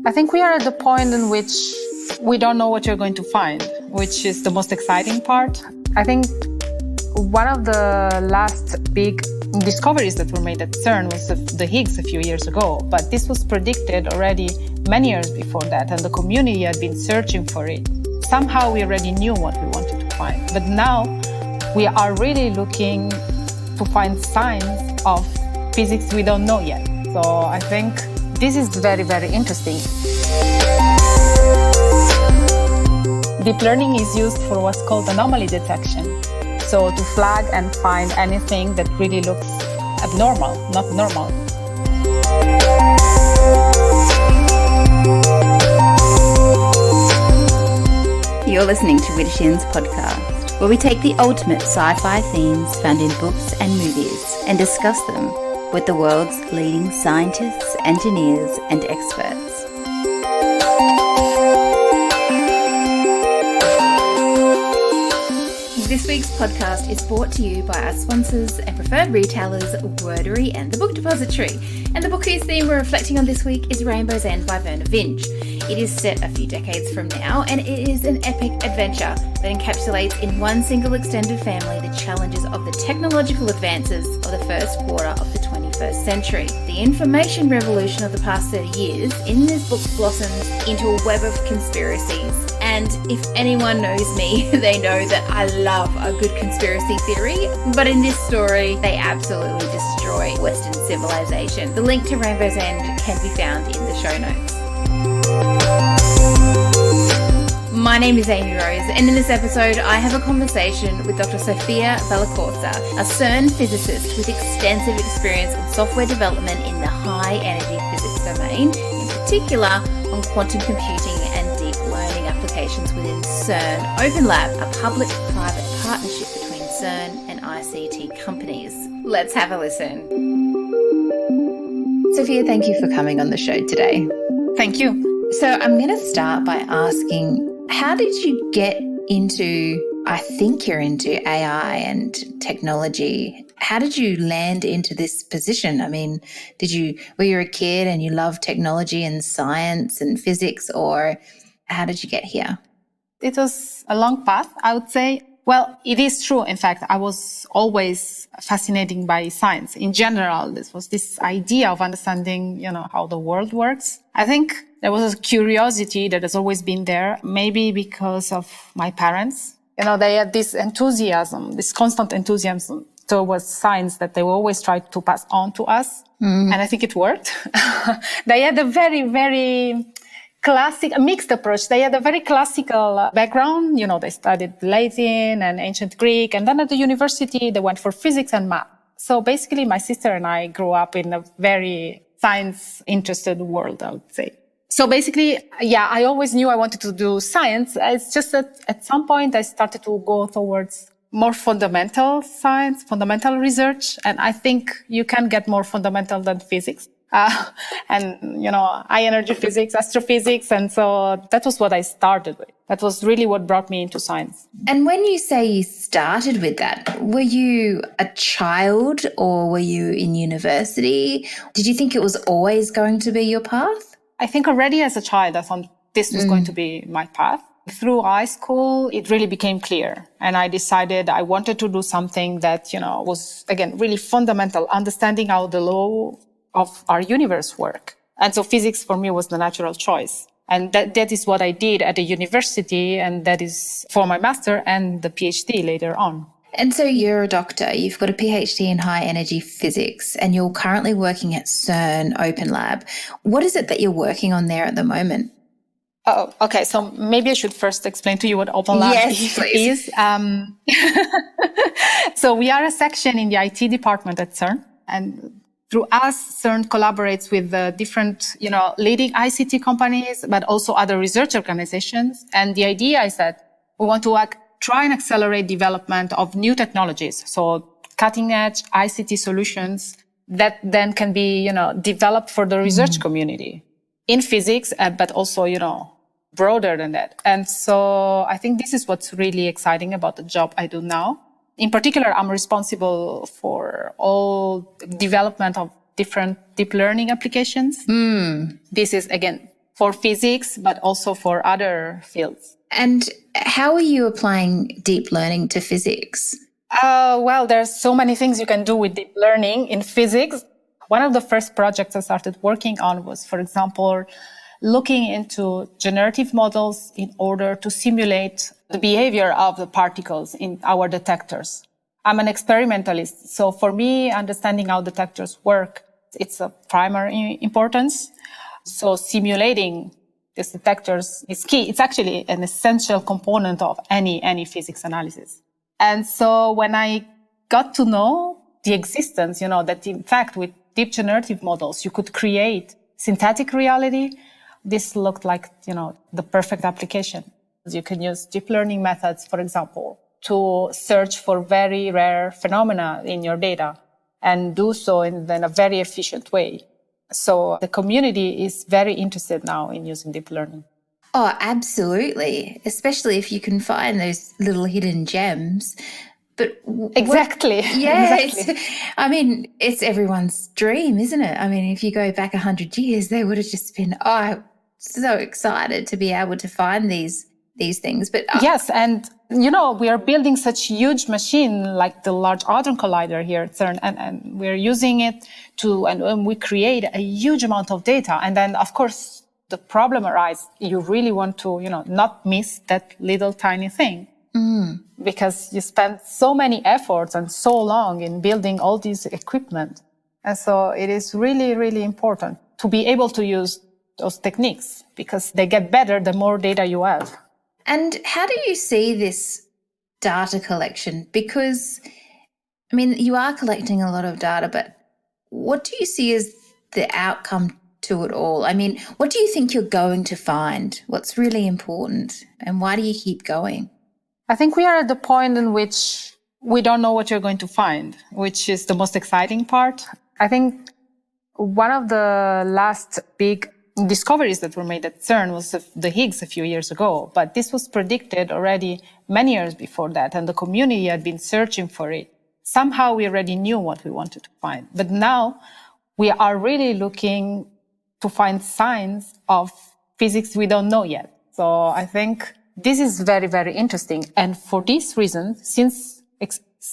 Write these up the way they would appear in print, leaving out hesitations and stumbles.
I think we are at the point in which we don't know what you're going to find, which is the most exciting part. I think one of the last big discoveries that were made at CERN was the Higgs a few years ago, but this was predicted already many years before that, and the community had been searching for it. Somehow we already knew what we wanted to find, but now we are really looking to find signs of physics we don't know yet. So I think this is very, very interesting. Deep learning is used for what's called anomaly detection. So to flag and find anything that really looks abnormal, not normal. You're listening to Widdershins podcast, where we take the ultimate sci-fi themes found in books and movies and discuss them with the world's leading scientists, engineers, and experts. This week's podcast is brought to you by our sponsors and preferred retailers, Wordery and The Book Depository. And the book whose theme we're reflecting on this week is Rainbow's End by Vernor Vinge. It is set a few decades from now, and it is an epic adventure that encapsulates in one single extended family the challenges of the technological advances of the first quarter of the 21st century. The information revolution of the past 30 years in this book blossoms into a web of conspiracies. And if anyone knows me, they know that I love a good conspiracy theory, but in this story, they absolutely destroy Western civilization. The link to Rainbow's End can be found in the show notes. My name is Amy Rose, and in this episode, I have a conversation with Dr Sofia Vallecorsa, a CERN physicist with extensive experience in software development in the high-energy physics domain, in particular on quantum computing and deep learning applications within CERN Open-Lab, a public-private partnership between CERN and ICT companies. Let's have a listen. Sophia, thank you for coming on the show today. Thank you. So I'm going to start by asking, how did you get into, I think you're into AI and technology. How did you land into this position? I mean, were you a kid and you loved technology and science and physics, or how did you get here? It was a long path, I would say. Well, it is true. In fact, I was always fascinated by science. In general, this was this idea of understanding, how the world works. I think there was a curiosity that has always been there, maybe because of my parents. They had this enthusiasm, this constant enthusiasm towards science that they always tried to pass on to us. Mm. And I think it worked. They had a very, very a mixed approach. They had a very classical background. They studied Latin and ancient Greek. And then at the university, they went for physics and math. So basically, my sister and I grew up in a very science-interested world, I would say. So basically, I always knew I wanted to do science. It's just that at some point, I started to go towards more fundamental science, fundamental research. And I think you can get more fundamental than physics. High energy physics, astrophysics. And so that was what I started with. That was really what brought me into science. And when you say you started with that, were you a child or were you in university? Did you think it was always going to be your path? I think already as a child, I thought this was going to be my path. Through high school, it really became clear. And I decided I wanted to do something that, was, again, really fundamental, understanding how the law of our universe work. And so physics for me was the natural choice. And that is what I did at the university, and that is for my master and the PhD later on. And so you're a doctor, you've got a PhD in high energy physics, and you're currently working at CERN Open-Lab. What is it that you're working on there at the moment? Oh, okay. So maybe I should first explain to you what Open-Lab is. So we are a section in the IT department at CERN, and through us, CERN collaborates with different, leading ICT companies, but also other research organizations. And the idea is that we want to try and accelerate development of new technologies. So cutting edge ICT solutions that then can be, developed for the research community in physics, but also, broader than that. And so I think this is what's really exciting about the job I do now. In particular, I'm responsible for all development of different deep learning applications. This is, again, for physics, but also for other fields. And how are you applying deep learning to physics? Well, there's so many things you can do with deep learning in physics. One of the first projects I started working on was, for example, looking into generative models in order to simulate the behavior of the particles in our detectors. I'm an experimentalist, so for me, understanding how detectors work, it's of primary importance. So simulating these detectors is key. It's actually an essential component of any physics analysis. And so when I got to know the existence, that in fact with deep generative models, you could create synthetic reality, this looked like, the perfect application. You can use deep learning methods, for example, to search for very rare phenomena in your data and do so in a very efficient way. So the community is very interested now in using deep learning. Oh, absolutely. Especially if you can find those little hidden gems. But exactly. Exactly. It's everyone's dream, isn't it? If you go back 100 years, they would have just been, so excited to be able to find these things. But yes, and we are building such huge machine like the Large Hadron Collider here at CERN, and we're using it and we create a huge amount of data. And then, of course, the problem arises. You really want to, not miss that little tiny thing. Because you spend so many efforts and so long in building all this equipment. And so it is really, really important to be able to use those techniques because they get better the more data you have. And how do you see this data collection? Because, you are collecting a lot of data, but what do you see as the outcome to it all? What do you think you're going to find? What's really important? And why do you keep going? I think we are at the point in which we don't know what you're going to find, which is the most exciting part. I think one of the last big discoveries that were made at CERN was the Higgs a few years ago, but this was predicted already many years before that, and the community had been searching for it. Somehow we already knew what we wanted to find, but now we are really looking to find signs of physics we don't know yet. So I think this is very, very interesting. And for this reason, since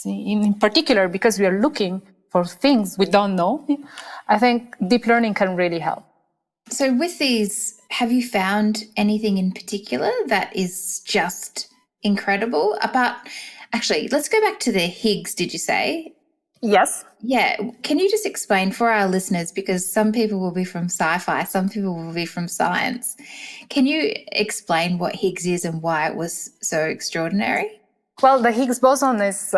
in particular, because we are looking for things we don't know, I think deep learning can really help. So with these, have you found anything in particular that is just incredible? Actually, let's go back to the Higgs, did you say? Yes. Yeah. Can you just explain for our listeners, because some people will be from sci-fi, some people will be from science. Can you explain what Higgs is and why it was so extraordinary? Well, the Higgs boson is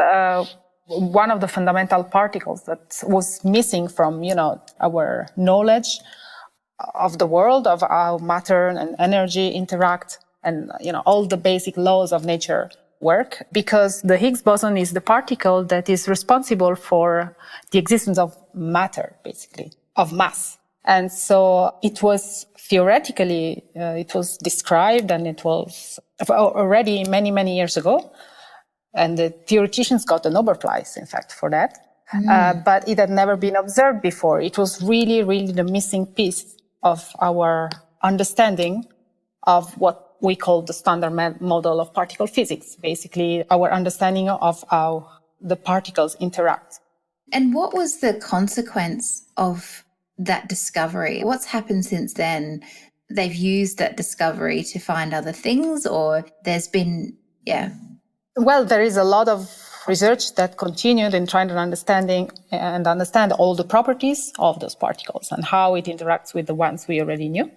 one of the fundamental particles that was missing from, our knowledge of the world, of how matter and energy interact, and, all the basic laws of nature work, because the Higgs boson is the particle that is responsible for the existence of matter, basically, of mass. And so it was theoretically, it was described, and it was already many, many years ago. And the theoreticians got the Nobel Prize, in fact, for that. But it had never been observed before. It was really, really the missing piece of our understanding of what we call the standard model of particle physics, basically our understanding of how the particles interact. And what was the consequence of that discovery? What's happened since then? They've used that discovery to find other things, or there's been, Well, there is a lot of research that continued in trying to understand all the properties of those particles and how it interacts with the ones we already knew.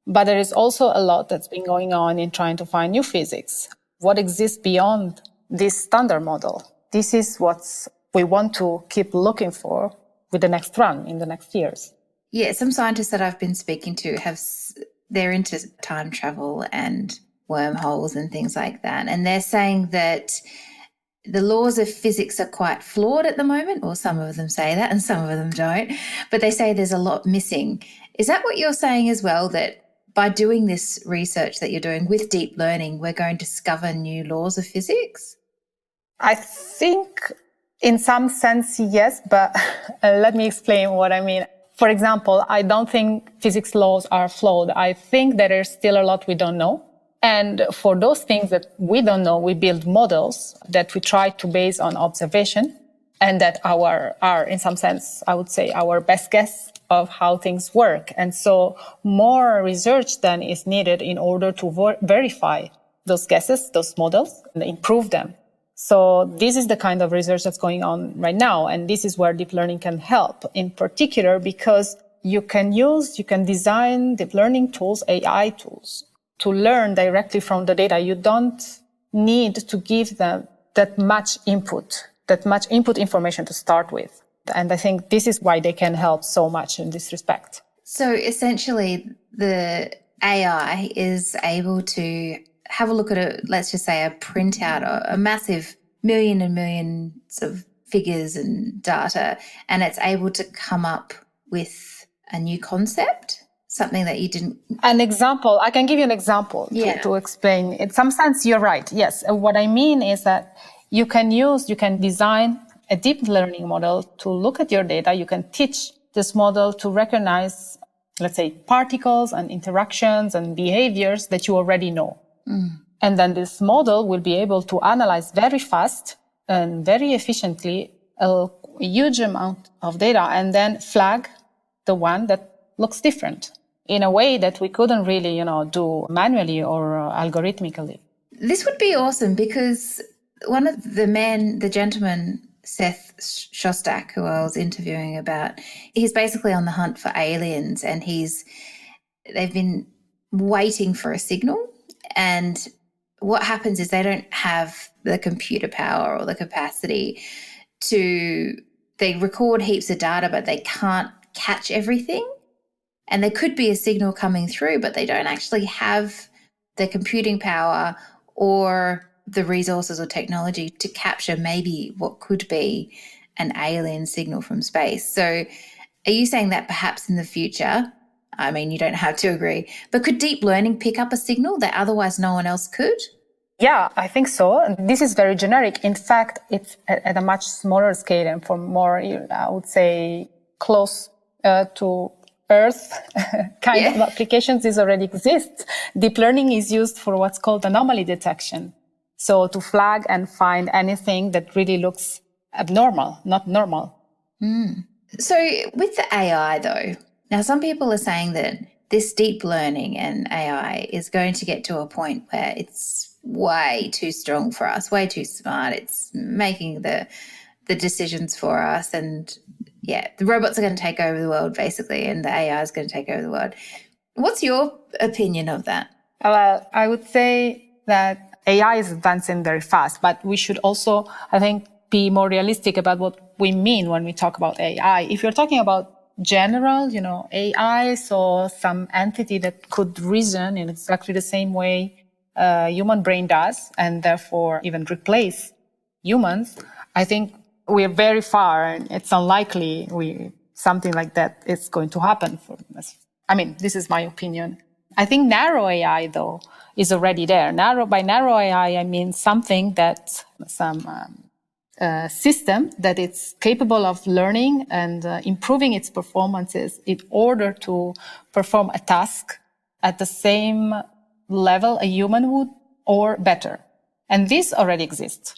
But there is also a lot that's been going on in trying to find new physics. What exists beyond this standard model? This is what we want to keep looking for with the next run in the next years. Yeah, some scientists that I've been speaking to they're into time travel and wormholes and things like that. And they're saying that the laws of physics are quite flawed at the moment, or some of them say that and some of them don't, but they say there's a lot missing. Is that what you're saying as well, that by doing this research that you're doing with deep learning, we're going to discover new laws of physics? I think in some sense, yes, but let me explain what I mean. for example, I don't think physics laws are flawed. I think that there's still a lot we don't know. And for those things that we don't know, we build models that we try to base on observation, and that are in some sense, I would say, our best guess of how things work. And so more research then is needed in order to verify those guesses, those models, and improve them. So this is the kind of research that's going on right now. And this is where deep learning can help, in particular, because you can design deep learning tools, AI tools, to learn directly from the data. You don't need to give them that much input information to start with. And I think this is why they can help so much in this respect. So essentially, the AI is able to have a look at let's just say a printout, a massive millions of figures and data, and it's able to come up with a new concept, something that you didn't. An example, I can give you an example to explain. In some sense, you're right. Yes. What I mean is that you can design a deep learning model to look at your data. You can teach this model to recognize, let's say, particles and interactions and behaviors that you already know. And then this model will be able to analyze very fast and very efficiently a huge amount of data and then flag the one that looks different in a way that we couldn't really, do manually or algorithmically. This would be awesome because one of the gentleman, Seth Shostak, who I was interviewing about, he's basically on the hunt for aliens, and they've been waiting for a signal. And what happens is they don't have the computer power or the capacity they record heaps of data, but they can't catch everything. And there could be a signal coming through, but they don't actually have the computing power or the resources or technology to capture maybe what could be an alien signal from space. So are you saying that perhaps in the future, I mean, you don't have to agree, but could deep learning pick up a signal that otherwise no one else could? Yeah, I think so. This is very generic. In fact, it's at a much smaller scale and for more, I would say, close to Earth kind of applications. This already exists. Deep learning is used for what's called anomaly detection. So to flag and find anything that really looks abnormal, not normal. So with the AI though, now some people are saying that this deep learning and AI is going to get to a point where it's way too strong for us, way too smart. It's making the decisions for us. And the robots are going to take over the world basically, and the AI is going to take over the world. What's your opinion of that? Well, I would say that AI is advancing very fast, but we should also, I think, be more realistic about what we mean when we talk about AI. If you're talking about general, AI, so some entity that could reason in exactly the same way a human brain does, and therefore even replace humans, I think we're very far, and it's unlikely something like that is going to happen for us. I mean, this is my opinion. I think narrow AI, though, is already there. By narrow AI, I mean something that system that it's capable of learning and improving its performances in order to perform a task at the same level a human would or better. And this already exists.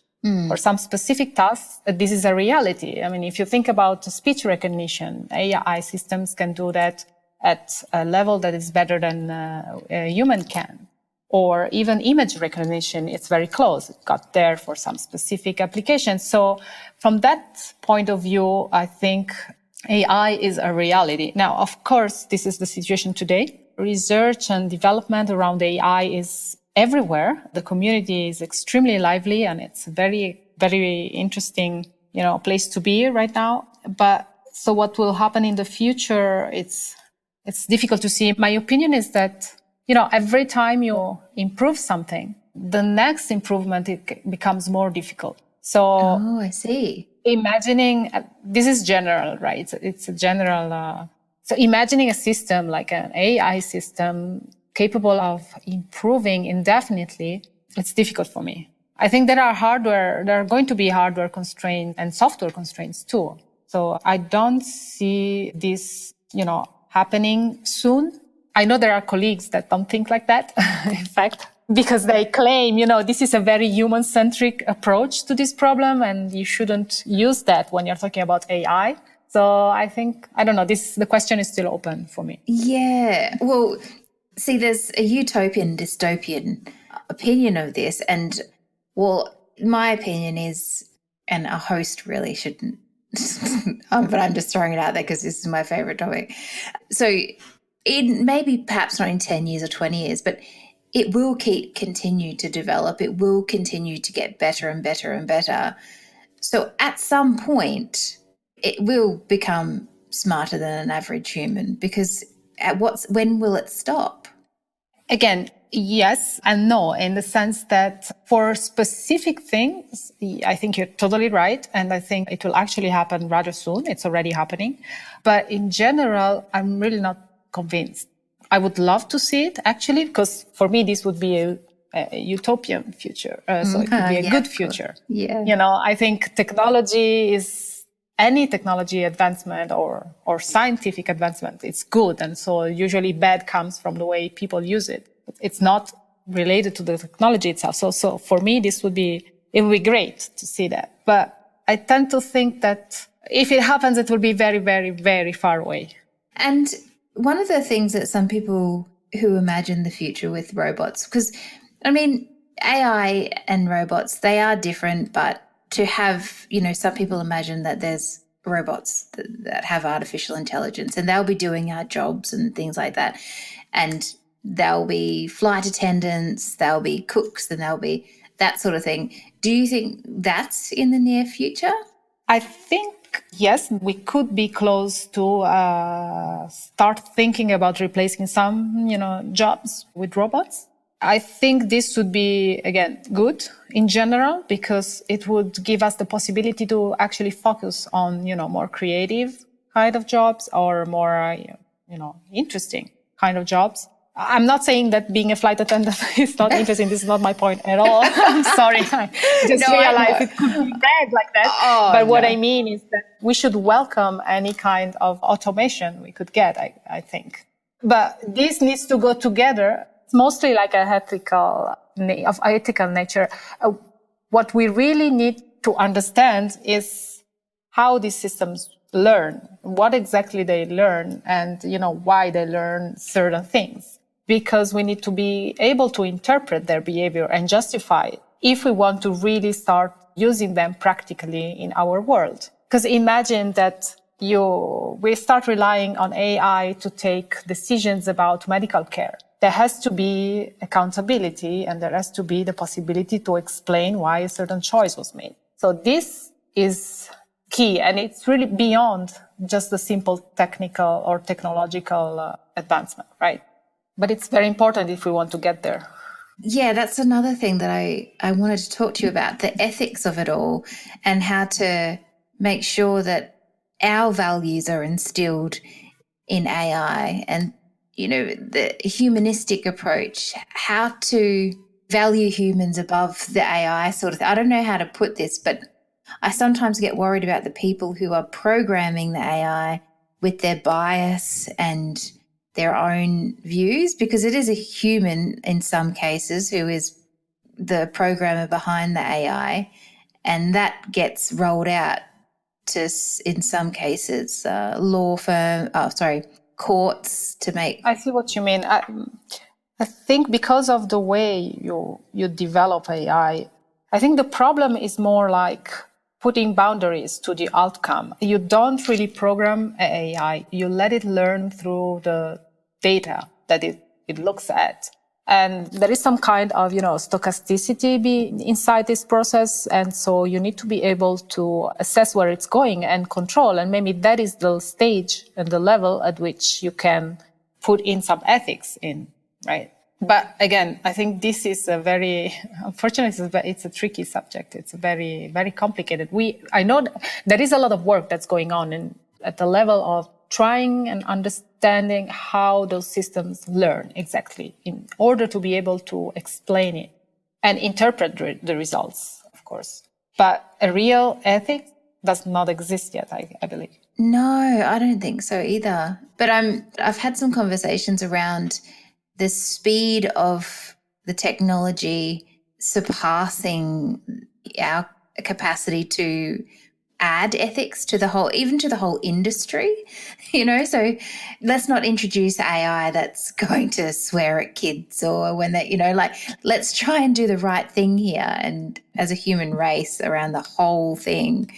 For some specific tasks, this is a reality. I mean, if you think about speech recognition, AI systems can do that at a level that is better than a human can. Or even image recognition, it's very close. It got there for some specific applications. So from that point of view, I think AI is a reality. Now, of course, this is the situation today. Research and development around AI is everywhere. The community is extremely lively, and it's a very, very interesting, place to be right now. But so what will happen in the future, it's difficult to see. My opinion is that, every time you improve something, the next improvement, it becomes more difficult. So, oh, I see. Imagining, this is general, right? It's a general, so imagining a system like an AI system capable of improving indefinitely, it's difficult for me. I think there are going to be hardware constraints and software constraints too. So I don't see this happening soon. I know there are colleagues that don't think like that, in fact, because they claim, this is a very human-centric approach to this problem, and you shouldn't use that when you're talking about AI. So I think, I don't know, the question is still open for me. Yeah. Well, see, there's a utopian, dystopian opinion of this. And, well, my opinion is, and a host really shouldn't, but I'm just throwing it out there because this is my favorite topic. So maybe perhaps not in 10 years or 20 years, but it will continue to develop. It will continue to get better and better and better. So at some point, it will become smarter than an average human, because when will it stop? Again, yes and no, in the sense that for specific things, I think you're totally right. And I think it will actually happen rather soon. It's already happening. But in general, I'm really not convinced. I would love to see it, actually, because for me, this would be a utopian future. So it would be a good future. Yeah. I think any technology advancement or scientific advancement, it's good. And so usually bad comes from the way people use it. It's not related to the technology itself. So for me, it would be great to see that. But I tend to think that if it happens, it will be very, very, very far away. And one of the things that some people who imagine the future with robots, because, I mean, AI and robots, they are different, but to have, some people imagine that there's robots that have artificial intelligence and they'll be doing our jobs and things like that. And there'll be flight attendants, there'll be cooks, and there'll be that sort of thing. Do you think that's in the near future? I think, yes, we could be close to start thinking about replacing some, jobs with robots. I think this would be, again, good in general, because it would give us the possibility to actually focus on, more creative kind of jobs or more, interesting kind of jobs. I'm not saying that being a flight attendant is not interesting. This is not my point at all. I'm sorry. I just realized it could be read like that. But what I mean is that we should welcome any kind of automation we could get, I think. But this needs to go together. It's mostly like of ethical nature. What we really need to understand is how these systems learn, what exactly they learn, and, why they learn certain things. Because we need to be able to interpret their behavior and justify it if we want to really start using them practically in our world. Because imagine that we start relying on AI to take decisions about medical care. There has to be accountability, and there has to be the possibility to explain why a certain choice was made. So this is key, and it's really beyond just the simple technical or technological advancement, right? But it's very important if we want to get there. Yeah, that's another thing that I wanted to talk to you about, the ethics of it all and how to make sure that our values are instilled in AI and, the humanistic approach, how to value humans above the AI sort of thing. I don't know how to put this, but I sometimes get worried about the people who are programming the AI with their bias and their own views, because it is a human in some cases who is the programmer behind the AI, and that gets rolled out to, in some cases, courts to make. I see what you mean. I think because of the way you develop AI, I think the problem is more like putting boundaries to the outcome. You don't really program AI. You let it learn through the data that it looks at. And there is some kind of, stochasticity inside this process. And so you need to be able to assess where it's going and control. And maybe that is the stage and the level at which you can put in some ethics in, right? But again, I think this is unfortunately, it's a tricky subject. It's very, very complicated. I know there is a lot of work that's going on at the level of trying and understanding how those systems learn exactly in order to be able to explain it and interpret the results, of course. But a real ethic does not exist yet, I believe. No, I don't think so either. But I've had some conversations around the speed of the technology surpassing our capacity to add ethics to the whole, even to the whole industry, so let's not introduce AI that's going to swear at kids, or when that, let's try and do the right thing here, and as a human race around the whole thing,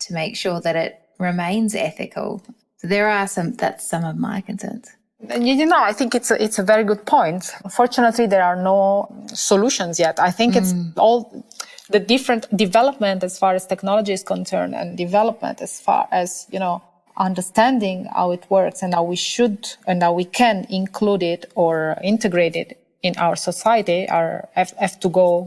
to make sure that it remains ethical. So that's some of my concerns. I think it's a very good point. Unfortunately, there are no solutions yet. I think it's all the different development as far as technology is concerned, and development as far as, understanding how it works and how we should and how we can include it or integrate it in our society have to go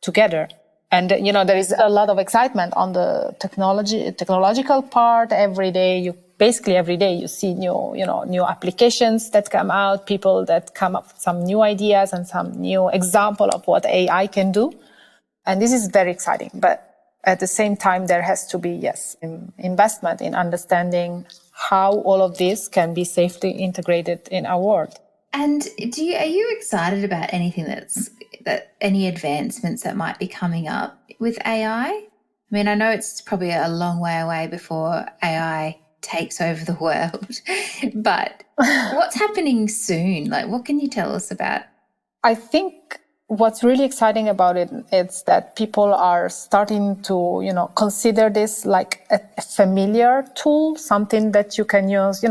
together. And, there is a lot of excitement on the technological part. Every day you see new applications that come out, people that come up with some new ideas and some new example of what AI can do. And this is very exciting. But at the same time, there has to be, investment in understanding how all of this can be safely integrated in our world. And are you excited about anything any advancements that might be coming up with AI? I mean, I know it's probably a long way away before AI takes over the world, but what's happening soon? Like, what can you tell us about? I think what's really exciting about it is that people are starting to, consider this like a familiar tool, something that you can use.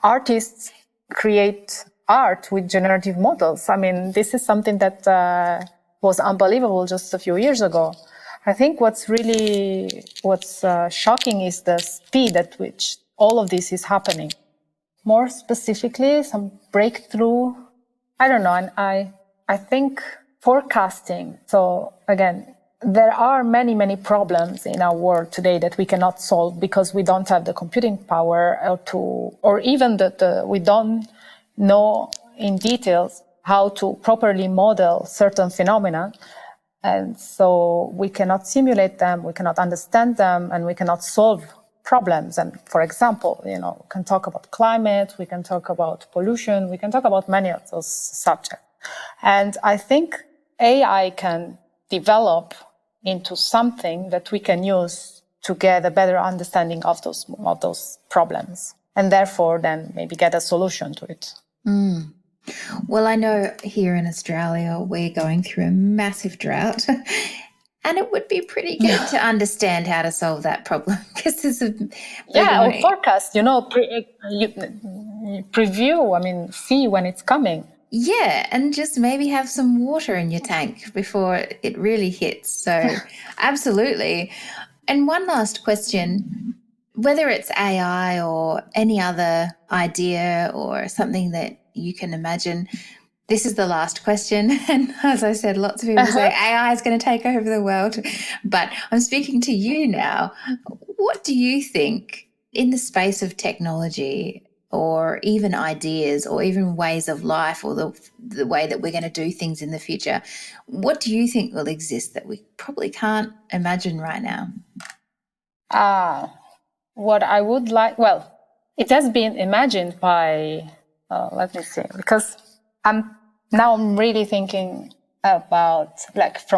Artists create art with generative models. I mean, this is something that was unbelievable just a few years ago. I think what's shocking is the speed at which all of this is happening. More specifically, some breakthrough, I don't know, and I think forecasting. So again, there are many, many problems in our world today that we cannot solve because we don't have the computing power or even we don't know in details how to properly model certain phenomena. And so we cannot simulate them, we cannot understand them, and we cannot solve problems. And for example, we can talk about climate, we can talk about pollution, we can talk about many of those subjects. And I think AI can develop into something that we can use to get a better understanding of those problems, and therefore then maybe get a solution to it. Well, I know here in Australia, we're going through a massive drought. And it would be pretty good to understand how to solve that problem, because there's or forecast, preview, see when it's coming. Yeah, and just maybe have some water in your tank before it really hits. So absolutely. And one last question, whether it's AI or any other idea or something that you can imagine, this is the last question. And as I said, lots of people say AI is going to take over the world. But I'm speaking to you now. What do you think in the space of technology, or even ideas, or even ways of life, or the way that we're going to do things in the future, what do you think will exist that we probably can't imagine right now? What I would like, it has been imagined by, let me see, because I'm really thinking about,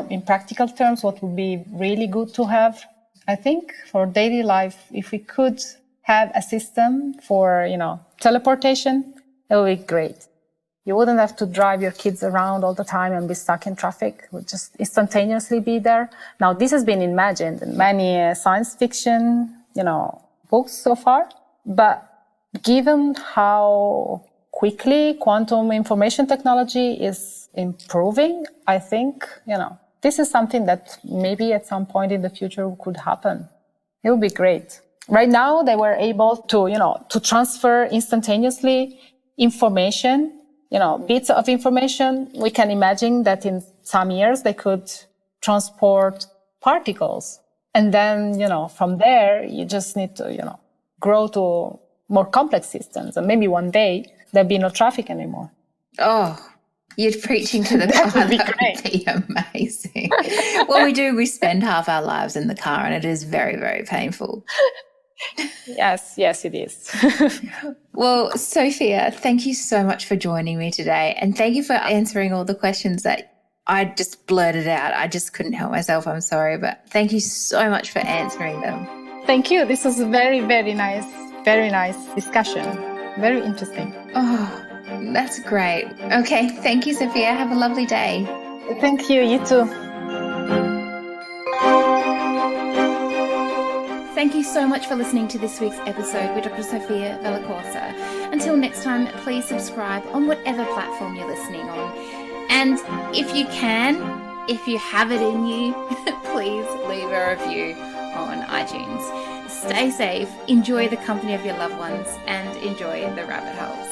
in practical terms, what would be really good to have. I think for daily life, if we could have a system for, teleportation, it would be great. You wouldn't have to drive your kids around all the time and be stuck in traffic. It would just instantaneously be there. Now, this has been imagined in many science fiction, books so far. But given how quickly quantum information technology is improving, I think, this is something that maybe at some point in the future could happen. It would be great. Right now, they were able to transfer instantaneously information, bits of information. We can imagine that in some years they could transport particles. And then, from there, you just need to, grow to more complex systems. And maybe one day there'll be no traffic anymore. Oh, you're preaching to the choir. That would be great. That would be amazing. Well, we spend half our lives in the car, and it is very, very painful. Yes, it is. Well, Sophia, thank you so much for joining me today. And thank you for answering all the questions that I just blurted out. I just couldn't help myself. I'm sorry, but thank you so much for answering them. Thank you. This was a very, very nice discussion. Very interesting. Oh, that's great. Okay. Thank you, Sophia. Have a lovely day. Thank you. You too. Thank you so much for listening to this week's episode with Dr. Sofia Vallecorsa. Until next time, please subscribe on whatever platform you're listening on. And if you have it in you, please leave a review on iTunes. Stay safe, enjoy the company of your loved ones, and enjoy the rabbit holes.